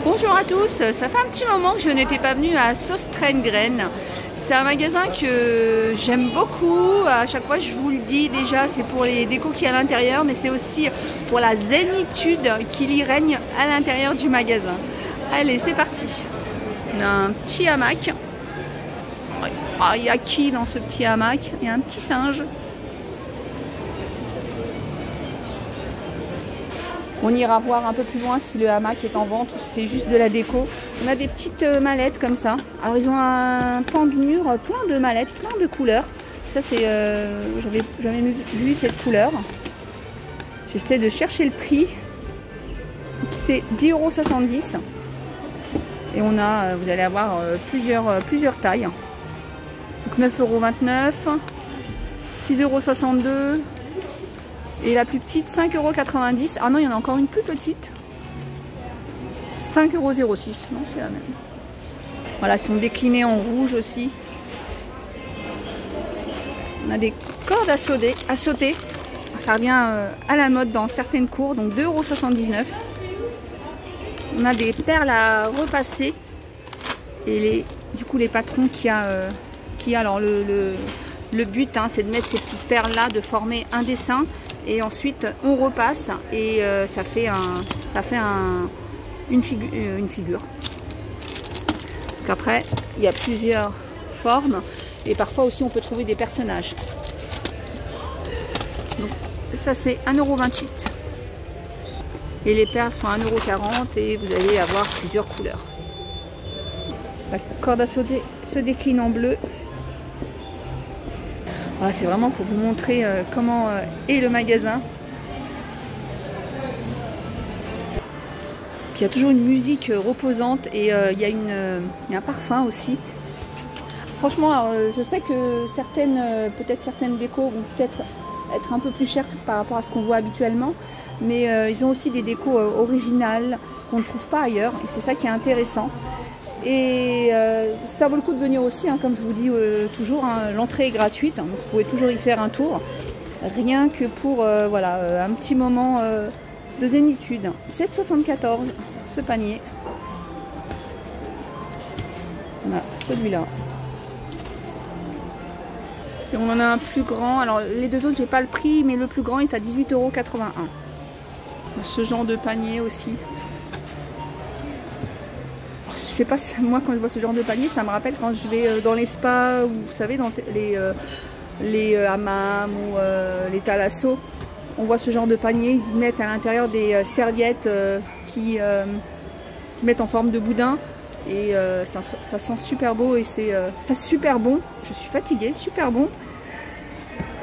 Bonjour à tous, ça fait un petit moment que je n'étais pas venue à Søstrene. C'est un magasin que j'aime beaucoup, à chaque fois je vous le dis déjà, c'est pour les décos qui y a à l'intérieur, mais c'est aussi pour la zénitude qu'il y règne à l'intérieur du magasin. Allez, c'est parti. On a un petit hamac. Ah, il y a qui dans ce petit hamac? Il y a un petit singe. On ira voir un peu plus loin si le hamac est en vente ou si c'est juste de la déco. On a des petites mallettes comme ça. Alors ils ont un pan de mur plein de mallettes, plein de couleurs. Ça c'est... j'avais jamais vu cette couleur. J'essaie de chercher le prix. C'est 10,70 €. Et on a, vous allez avoir plusieurs tailles. Donc 9,29 €, 6,62 €. Et la plus petite, 5,90 €. Ah non, il y en a encore une plus petite. 5,06 €. Non, c'est la même. Voilà, ils sont déclinés en rouge aussi. On a des cordes à sauter. Ça revient à la mode dans certaines cours. Donc 2,79 €. On a des perles à repasser. Et du coup, les patrons qui a alors le but, hein, c'est de mettre ces petites perles là, de former un dessin. Et ensuite on repasse et ça fait une figure. Donc après il y a plusieurs formes et parfois aussi on peut trouver des personnages. Donc ça c'est 1,28 € et les perles sont 1,40 € et vous allez avoir plusieurs couleurs. La corde à sauter se décline en bleu. Voilà, c'est vraiment pour vous montrer comment est le magasin. Puis il y a toujours une musique reposante et il y a un parfum aussi. Franchement, alors, je sais que peut-être certaines décos vont peut-être être un peu plus chères par rapport à ce qu'on voit habituellement. Mais ils ont aussi des décos originales qu'on ne trouve pas ailleurs. Et c'est ça qui est intéressant. Et ça vaut le coup de venir aussi, hein, comme je vous dis toujours, hein, l'entrée est gratuite, hein, donc vous pouvez toujours y faire un tour, rien que pour voilà, un petit moment de zénitude. 7,74 € ce panier. On a celui-là. Et on en a un plus grand, alors les deux autres j'ai pas le prix, mais le plus grand est à 18,81 €. Ce genre de panier aussi. Je sais pas, moi quand je vois ce genre de panier, ça me rappelle quand je vais dans les spas ou vous savez dans les hammams ou les thalassos. On voit ce genre de panier, ils y mettent à l'intérieur des serviettes qui mettent en forme de boudin et ça sent super beau et c'est super bon. Je suis fatiguée, super bon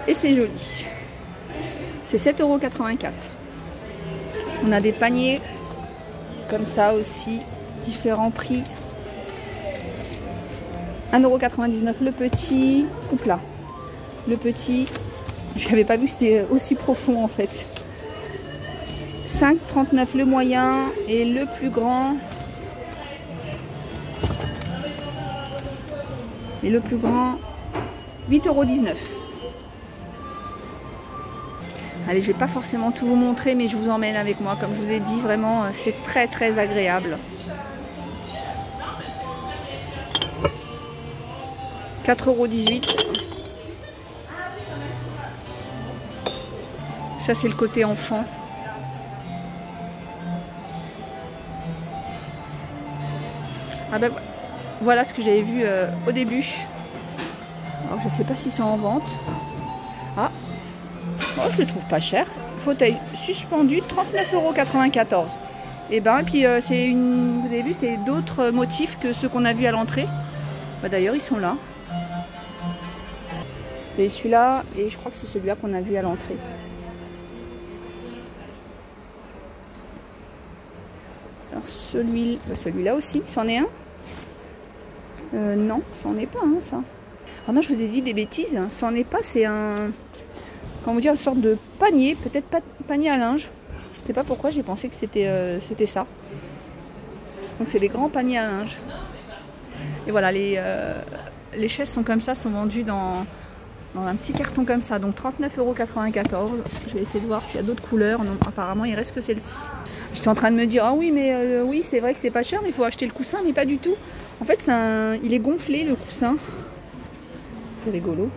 et c'est joli. C'est 7,84 €. On a des paniers comme ça aussi. Différents prix. 1,99 € le petit. Oups là. Le petit. Je n'avais pas vu que c'était aussi profond en fait. 5,39 € le moyen. Et le plus grand. Et le plus grand. 8,19 €. Allez, je vais pas forcément tout vous montrer, mais je vous emmène avec moi. Comme je vous ai dit, vraiment, c'est très très agréable. 4,18 €. Ça c'est le côté enfant. Ah ben voilà ce que j'avais vu au début. Alors je sais pas si c'est en vente. Ah, oh, je le trouve pas cher. Fauteuil suspendu, 39,94 €. Et ben puis vous avez vu, c'est d'autres motifs que ceux qu'on a vus à l'entrée. Bah, d'ailleurs ils sont là. Et celui-là, et je crois que c'est celui-là qu'on a vu à l'entrée. Alors celui-là aussi, c'en est un? Non, c'en est pas un ça. Ah non, je vous ai dit des bêtises, hein. C'en est pas, c'est un... Comment dire, une sorte de panier, peut-être pas panier à linge. Je sais pas pourquoi, j'ai pensé que c'était ça. Donc c'est des grands paniers à linge. Et voilà, les chaises sont comme ça, sont vendues dans un petit carton comme ça, donc 39,94 €. Je vais essayer de voir s'il y a d'autres couleurs. Non, apparemment il reste que celle-ci. J'étais en train de me dire, ah oui, mais oui, c'est vrai que c'est pas cher, mais il faut acheter le coussin, mais pas du tout. En fait, il est gonflé, le coussin. C'est rigolo.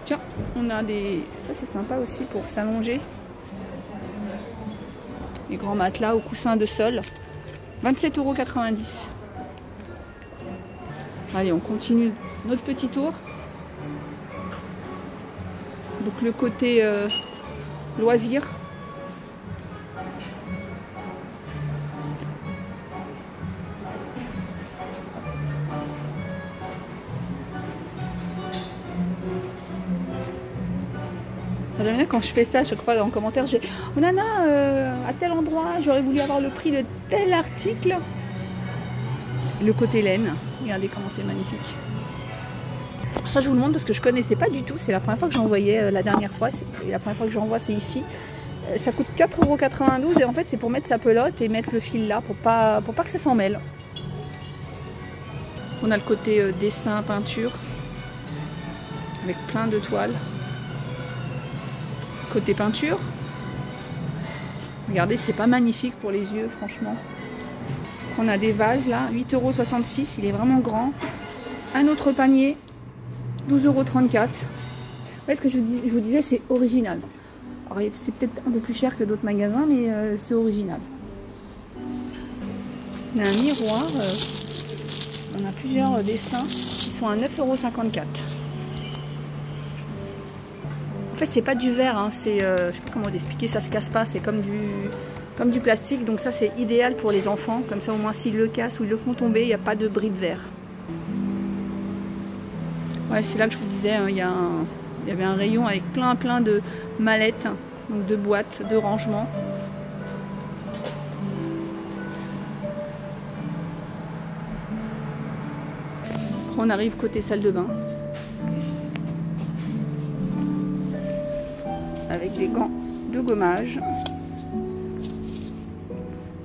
Tiens, on a des... Ça, c'est sympa aussi pour s'allonger. Les grands matelas au coussin de sol. 27,90 €. Allez, on continue notre petit tour. Donc le côté loisir. J'aime bien quand je fais ça, à chaque fois en commentaire, j'ai oh nana, à tel endroit, j'aurais voulu avoir le prix de tel article. Le côté laine, regardez comment c'est magnifique. Ça, je vous le montre parce que je connaissais pas du tout. C'est la première fois que j'en voyais la dernière fois. Et la première fois que j'en vois, c'est ici. Ça coûte 4,92 € et en fait, c'est pour mettre sa pelote et mettre le fil là pour pas que ça s'en mêle. On a le côté dessin, peinture avec plein de toiles. Côté peinture, regardez, c'est pas magnifique pour les yeux, franchement. On a des vases là, 8,66 €, il est vraiment grand. Un autre panier, 12,34 €. Ouais, ce que je vous disais, c'est original. C'est peut-être un peu plus cher que d'autres magasins, mais c'est original. On a un miroir, on a plusieurs dessins qui sont à 9,54 €. En fait, c'est pas du verre, hein, c'est, je sais pas comment expliquer, ça se casse pas, c'est comme du plastique, donc ça c'est idéal pour les enfants, comme ça au moins s'ils le cassent ou ils le font tomber, il n'y a pas de bris de verre. Ouais, c'est là que je vous disais, hein, il y avait un rayon avec plein de mallettes, donc de boîtes, de rangements. Après, on arrive côté salle de bain. Avec des gants de gommage.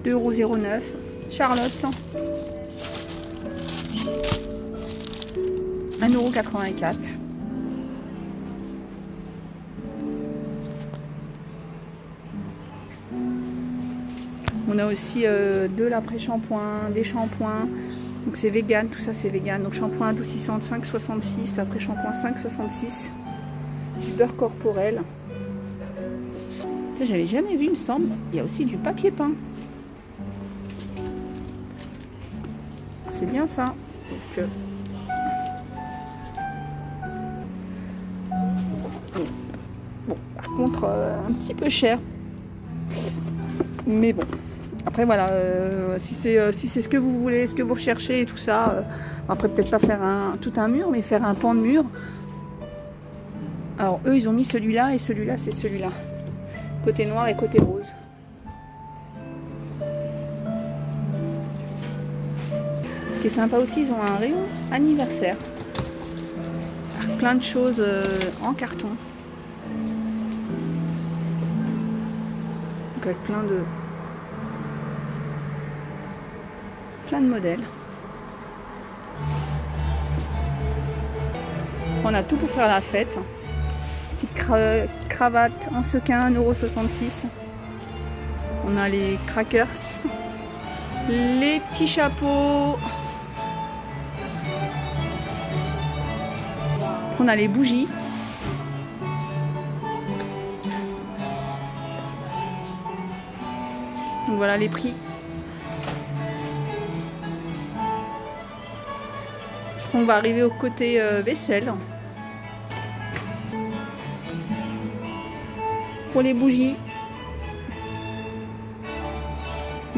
2,09 €. Charlotte. 1,84 €. On a aussi de l'après-shampoing, des shampoings. Donc c'est vegan, tout ça c'est vegan. Donc shampoing 12,6 €, 5,66 €. Après-shampoing 5,66 €. Du beurre corporel. J'avais jamais vu, il me semble. Il y a aussi du papier peint. C'est bien ça. Donc, bon, par contre, un petit peu cher. Mais bon. Après, voilà. Si c'est ce que vous voulez, ce que vous recherchez et tout ça. Après, peut-être pas faire tout un mur, mais faire un pan de mur. Alors, eux, ils ont mis celui-là et celui-là, c'est celui-là. Côté noir et côté rose. Ce qui est sympa aussi, ils ont un rayon anniversaire. Avec plein de choses en carton. Donc avec plein de modèles. On a tout pour faire la fête. Cravate en sequin, 1,66 €. On a les crackers, les petits chapeaux. On a les bougies. Donc voilà les prix. On va arriver au côté vaisselle. Pour les bougies,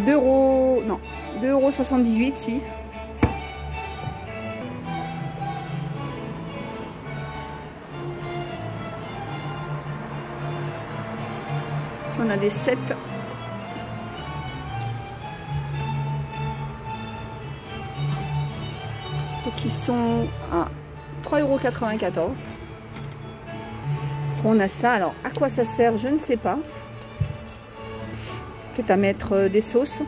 2,78 € si. On a des sets. Donc ils sont à 3,94 €. On a ça, alors à quoi ça sert, je ne sais pas. Peut-être à mettre des sauces.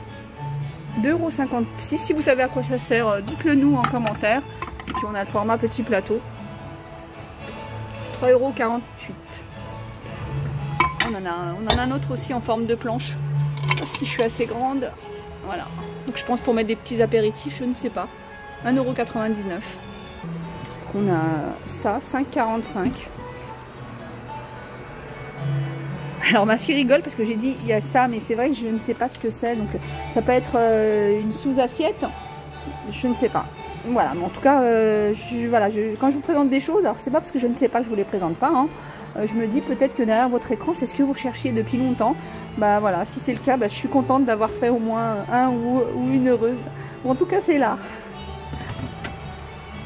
2,56 €. Si vous savez à quoi ça sert, dites-le nous en commentaire. Et puis on a le format petit plateau. 3,48 €. on en a un autre aussi en forme de planche. Si je suis assez grande, voilà. Donc je pense pour mettre des petits apéritifs, je ne sais pas. 1,99 €. On a ça, 5,45 €. Alors ma fille rigole parce que j'ai dit il y a ça, mais c'est vrai que je ne sais pas ce que c'est. Donc ça peut être une sous-assiette, je ne sais pas. Voilà, mais en tout cas, quand je vous présente des choses, alors c'est pas parce que je ne sais pas que je vous les présente pas, hein. Je me dis peut-être que derrière votre écran, c'est ce que vous cherchiez depuis longtemps. Bah voilà, si c'est le cas, bah, je suis contente d'avoir fait au moins un ou une heureuse. Bon, en tout cas, c'est là.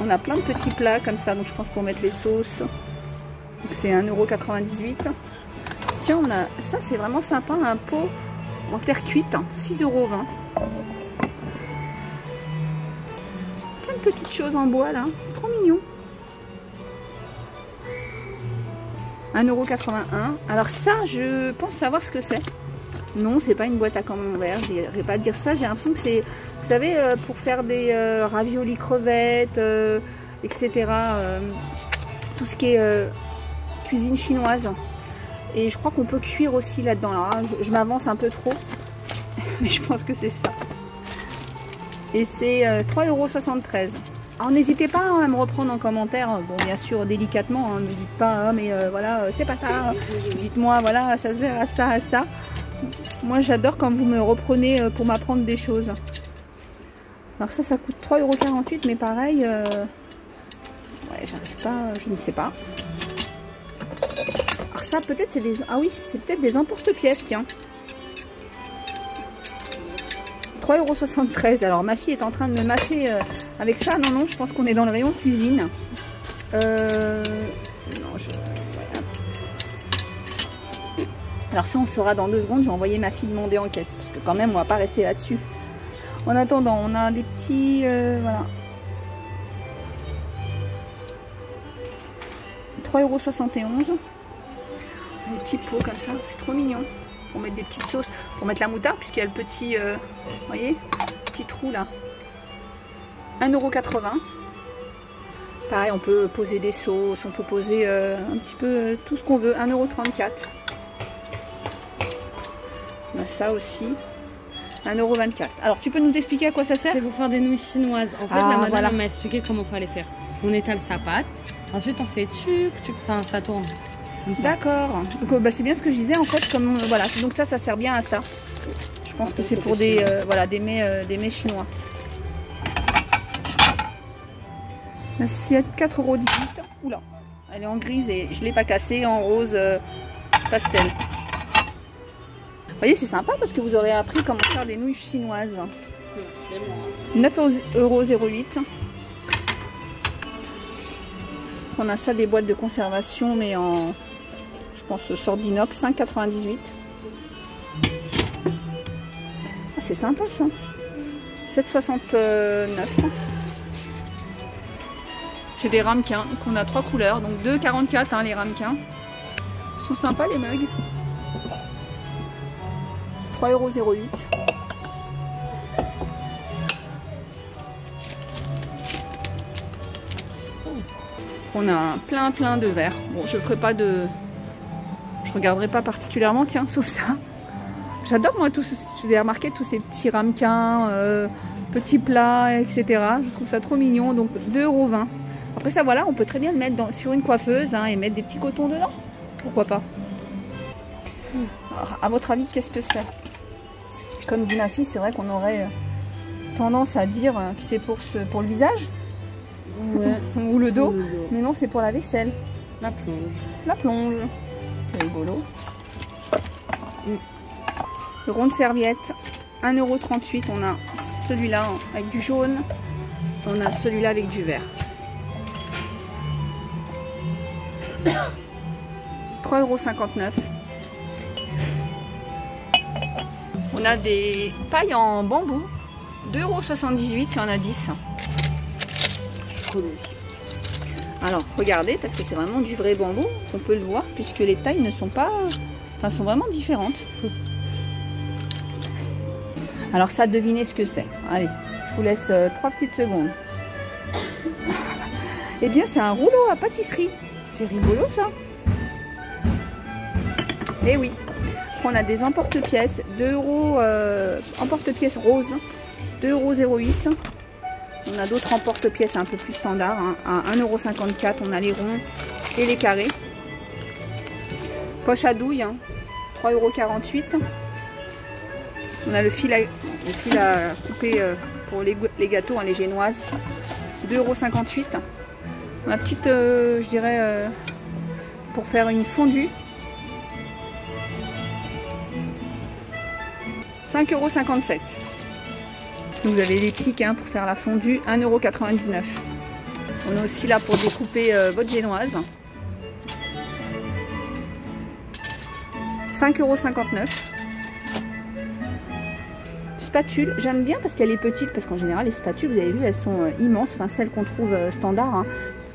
On a plein de petits plats comme ça, donc je pense pour mettre les sauces. Donc c'est 1,98 €. Tiens, on a ça, c'est vraiment sympa, un pot en terre cuite, 6,20 €. Plein de petites choses en bois là, c'est trop mignon. 1,81 €. Alors ça, je pense savoir ce que c'est. Non, c'est pas une boîte à camembert. Je n'irai pas dire ça. J'ai l'impression que c'est, vous savez, pour faire des raviolis crevettes, etc. Tout ce qui est cuisine chinoise. Et je crois qu'on peut cuire aussi là-dedans. Alors, je m'avance un peu trop, mais je pense que c'est ça. Et c'est 3,73 €. Alors n'hésitez pas à me reprendre en commentaire, bon bien sûr délicatement, hein, ne dites pas ah, mais voilà c'est pas ça, dites-moi voilà ça sert à ça, à ça. Moi j'adore quand vous me reprenez pour m'apprendre des choses. Alors ça coûte 3,48 € mais pareil, ouais j'arrive pas, je ne sais pas. Alors ça peut-être c'est des, ah oui c'est peut-être des emporte-pièces tiens. 3,73 €. Alors ma fille est en train de me masser avec ça. Non, je pense qu'on est dans le rayon cuisine. Non, alors ça, on saura dans 2 secondes. Je vais envoyer ma fille demander en caisse. Parce que quand même, on va pas rester là-dessus. En attendant, on a des petits... voilà. 3,71 €. Des petits pots comme ça. C'est trop mignon. Pour mettre des petites sauces, pour mettre la moutarde, puisqu'il y a le petit, vous voyez, petit trou là. 1,80 €. Pareil, on peut poser des sauces, on peut poser un petit peu tout ce qu'on veut. 1,34 €. On a ça aussi. 1,24 €. Alors, tu peux nous expliquer à quoi ça sert? C'est pour faire des nouilles chinoises. En fait, la madame voilà. M'a expliqué comment il fallait faire. On étale sa pâte. Ensuite, on fait tchuc, enfin, ça tourne. D'accord. Donc bah, c'est bien ce que je disais en fait. Comme voilà. Donc ça sert bien à ça. Je pense que c'est pour des voilà des mets chinois. L'assiette 4,18 €. Oula, elle est en grise et je l'ai pas cassée en rose pastel. Vous voyez, c'est sympa parce que vous aurez appris comment faire des nouilles chinoises. 9,08 €. On a ça des boîtes de conservation mais en je pense sort d'inox, 5,98 €. Ah, c'est sympa ça. 7,69 €. J'ai des ramequins, donc on a 3 couleurs, donc 2,44 € hein, les ramequins. Ils sont sympas les mugs. 3,08 €. On a plein de verres. Bon, je ferai pas de... Je regarderai pas particulièrement, tiens, sauf ça. J'adore moi tous, je vous ai remarqué tous ces petits ramequins, petits plats, etc. Je trouve ça trop mignon, donc 2,20 €. Après ça, voilà, on peut très bien le mettre sur une coiffeuse hein, et mettre des petits cotons dedans. Pourquoi pas? Alors, à votre avis, qu'est-ce que c'est? Comme dit ma fille, c'est vrai qu'on aurait tendance à dire que c'est pour le visage. Ouais. Ou le dos. Mais non, c'est pour la vaisselle. La plonge. La plonge. C'est rigolo. Le rond de serviette, 1,38 €. On a celui-là avec du jaune. On a celui-là avec du vert. 3,59 €. On a des pailles en bambou. 2,78 €. Il y en a 10. Alors regardez parce que c'est vraiment du vrai bambou, on peut le voir puisque les tailles ne sont pas, enfin sont vraiment différentes. Alors ça, devinez ce que c'est. Allez, je vous laisse 3 petites secondes. Eh bien c'est un rouleau à pâtisserie. C'est rigolo ça. Et oui, on a des emporte-pièces, 2 euros, emporte-pièces roses, 2,08 €. On a d'autres emporte-pièces un peu plus standards, hein, à 1,54 €. On a les ronds et les carrés. Poche à douille, hein, 3,48 €. On a le fil à couper pour les gâteaux, hein, les génoises, 2,58 €. Ma petite, je dirais, pour faire une fondue, 5,57 €. Vous avez les pics, hein, pour faire la fondue, 1,99 €. On est aussi là pour découper votre génoise. 5,59 €. Spatule, j'aime bien parce qu'elle est petite, parce qu'en général les spatules, vous avez vu, elles sont immenses, enfin celles qu'on trouve standard, hein,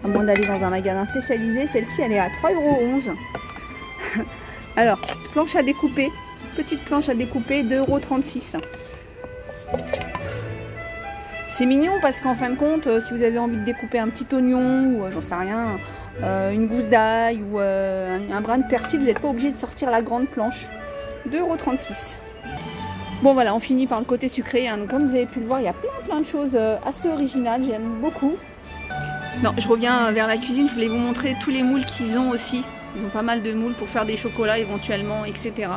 à moins d'aller dans un magasin spécialisé. Celle-ci, elle est à 3,11 €. Alors, planche à découper, petite planche à découper, 2,36 €. C'est mignon parce qu'en fin de compte, si vous avez envie de découper un petit oignon ou j'en sais rien, une gousse d'ail ou un brin de persil, vous n'êtes pas obligé de sortir la grande planche. 2,36 €. Bon voilà, on finit par le côté sucré, hein. Donc, comme vous avez pu le voir, il y a plein de choses assez originales, j'aime beaucoup. Non, je reviens vers la cuisine, je voulais vous montrer tous les moules qu'ils ont aussi. Ils ont pas mal de moules pour faire des chocolats éventuellement, etc.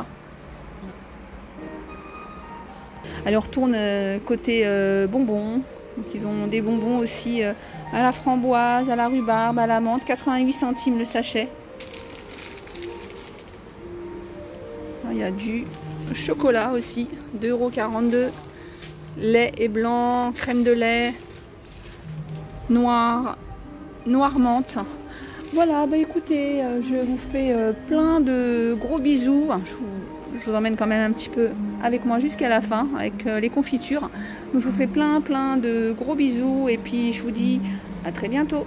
Alors on retourne côté bonbons. Donc ils ont des bonbons aussi à la framboise, à la rhubarbe, à la menthe, 88 centimes le sachet. Il y a du chocolat aussi, 2,42 €. Lait et blanc, crème de lait, noir menthe. Voilà, bah écoutez, je vous fais plein de gros bisous. Je vous emmène quand même un petit peu avec moi jusqu'à la fin, avec les confitures. Donc je vous fais plein de gros bisous et puis je vous dis à très bientôt.